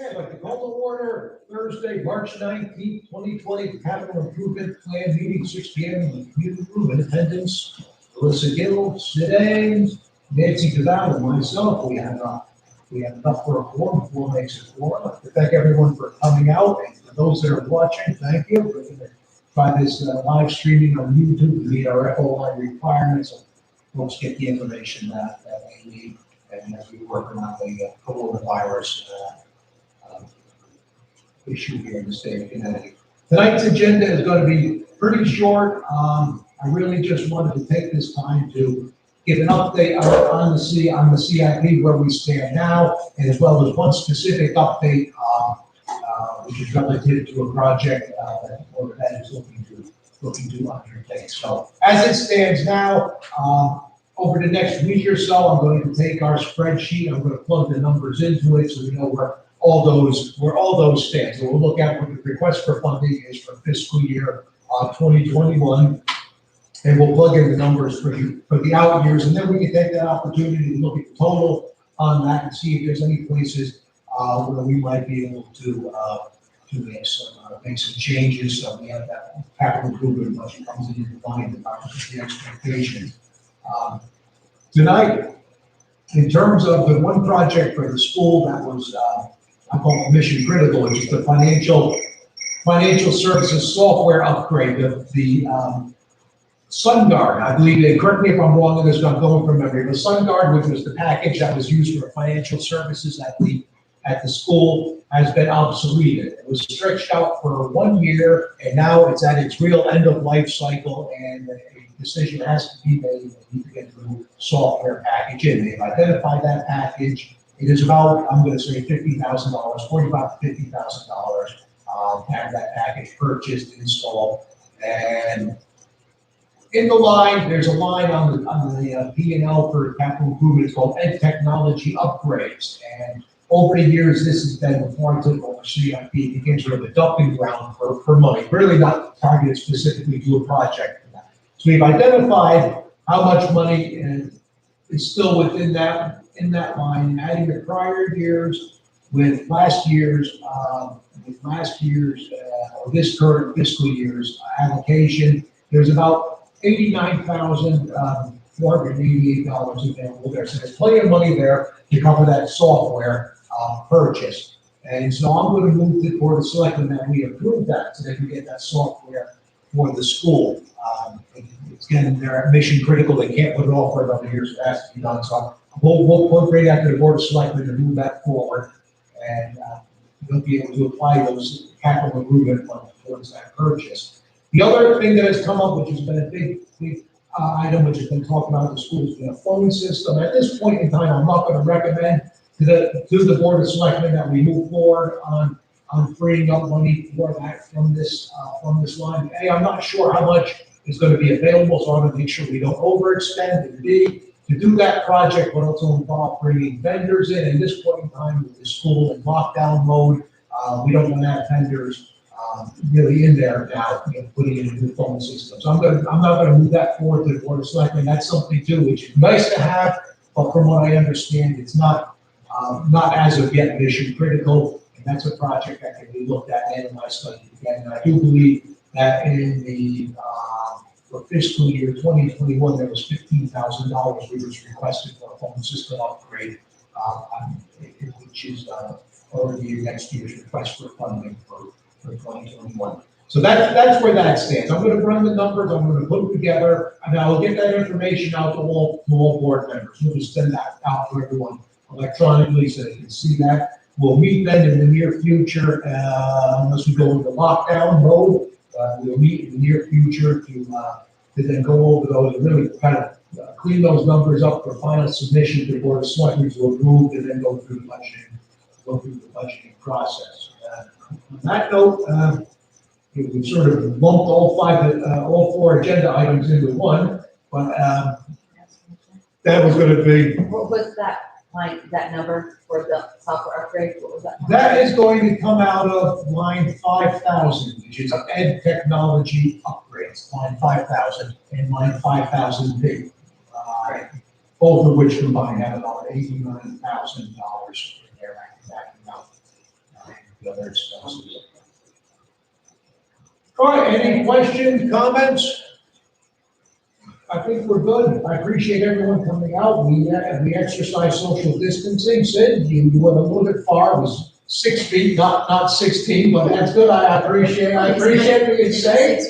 Okay, I'd like to call to order Thursday, March 19th, 2020, Capital Improvement Plan Meeting, 6 p.m. in the community room. In attendance, Alyssa Gill, Sid Ames, Nancy Duval, and myself. We have enough for a quorum. Four makes a quorum. I'd like to thank everyone for coming out, and for those that are watching, thank you. We're going to try this live streaming on YouTube to meet our FOI requirements. So folks get the information that they need, and as we work around the coronavirus issue here in the state of Connecticut. Tonight's agenda is going to be pretty short. I really just wanted to take this time to give an update on the CIP, where we stand now, and as well as one specific update, which is relative to a project that the Board of Ed is looking to undertake. So as it stands now, over the next week or so, I'm going to take our spreadsheet. I'm going to plug the numbers into it so we know where all those stand. So we'll look at what the request for funding is for fiscal year 2021, and we'll plug in the numbers for the out years, and then we can take that opportunity to look at the total on that and see if there's any places where we might be able to make some changes. So we have that capital improvement budget comes in to find the expectations. Tonight, in terms of the one project for the school that was I call it mission critical, which is the financial services software upgrade. The SunGuard, I believe, and correct me if I'm wrong on this, I'm going from memory, but SunGuard, which was the package that was used for financial services at the school, has been obsoleted. It was stretched out for 1 year, and now it's at its real end of life cycle, and a decision has to be made. They need to get the new software package in. They've identified that package. It is about, I'm going to say $50,000, $45,000 to $50,000 to have that package purchased and installed. And in the line, there's a line on the P&L for capital improvements called Ed Technology Upgrades. And over the years, this has been a far typical CIP. It became sort of a dumping ground for money, really not targeted specifically to a project. So we've identified how much money is still within that line, adding the prior years with last year's or this current fiscal year's allocation. There's about $89,488 available there. So there's plenty of money there to cover that software purchase. And so I'm going to move to the Board of Selectmen that we approve that so they can get that software for the school. Again, they're mission critical. They can't put it off for another year, so it has to be done. So we'll bring that to the Board of Selectmen to move that forward, and they'll be able to apply those capital improvement funds towards that purchase. The other thing that has come up, which has been a big item, which has been talked about in the school, is the phone system. At this point in time, I'm not going to recommend to the Board of Selectmen that we move forward on freeing up money for that from this line. A, I'm not sure how much is going to be available, so I'm going to make sure we don't overextend. And B, to do that project would also involve bringing vendors in. At this point in time, with the school in lockdown mode, we don't want to have vendors really in there now, putting in a new phone system. So I'm not going to move that forward to the Board of Selectmen. That's something too, which is nice to have, but from what I understand, it's not as of yet mission critical, and that's a project that can be looked at and analyzed again. And I do believe that in the for fiscal year 2021, there was $15,000 which was requested for a phone system upgrade, which is already next year's request for funding for 2021. So that's where that stands. I'm going to run the numbers. I'm going to put them together, and I'll get that information out to all board members. We'll just send that out to everyone electronically so they can see that. We'll meet then in the near future, unless we go into lockdown mode. We'll meet in the near future to then go over those and really kind of clean those numbers up for final submission to the Board of Selectmen to approve, and then go through the budgeting process. On that note, we sort of lumped all four agenda items into one, but that was going to be. What was that? That number for the software upgrade, what was that? That is going to come out of line 5,000, which is Ed Technology Upgrades, line 5,000 and line 5,000B. Both of which combined have about $89,000 in there backing out the other expenses. All right, any questions, comments? I think we're good. I appreciate everyone coming out. We exercise social distancing. Sid, you went a little bit far. It was 6 feet, not 16, but that's good. I appreciate what you say.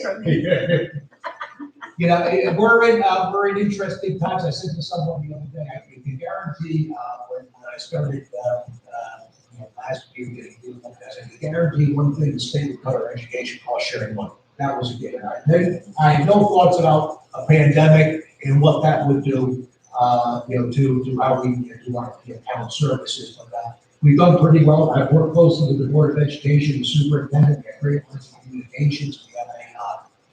You know, we're in interesting times. I said to someone the other day, I can guarantee, when I started, last year, I can guarantee one thing: the state would cut our education cost sharing money. That was a given. I had no thoughts about a pandemic and what that would do, to how we do our town services. But we've done pretty well. I've worked closely with the Board of Education, the superintendent, we have great lines of communications. We have a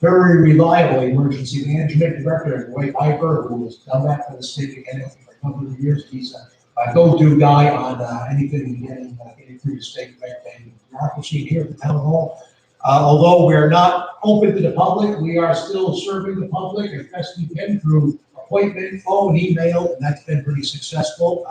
very reliable emergency management director, Roy Piper, who has done that for the state again for a number of years. He's a go-to guy on anything getting through the state and bureaucracy here at the town hall. Although we're not open to the public, we are still serving the public as best we can through appointment, phone, email, and that's been pretty successful.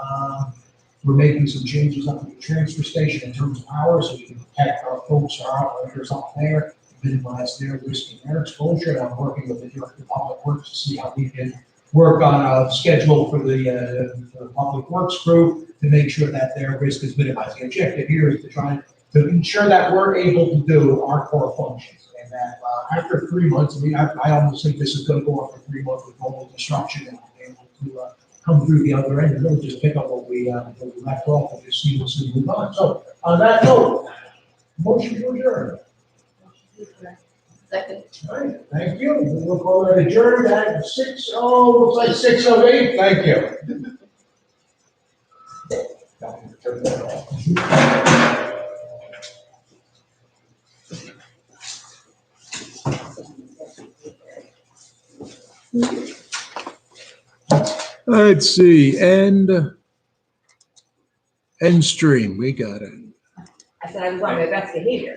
We're making some changes up at the transfer station in terms of hours, so we can protect our folks, our operators up there, minimize their risk and their exposure. And I'm working with the Director of Public Works to see how we can work on a schedule for the Public Works crew to make sure that their risk is minimized. The objective here is to try to ensure that we're able to do our core functions, and that after 3 months, I almost think this is going to go on for 3 months with normal disruption, and we're able to come through the other end and really just pick up what we left off and just seamlessly move on. So on that note, motion to adjourn. Second. All right, thank you. We'll call it adjourned at 6:08. Looks like 6:08. Thank you. Turn that off. Let's see, end stream, we got it. I said I was on my best behavior.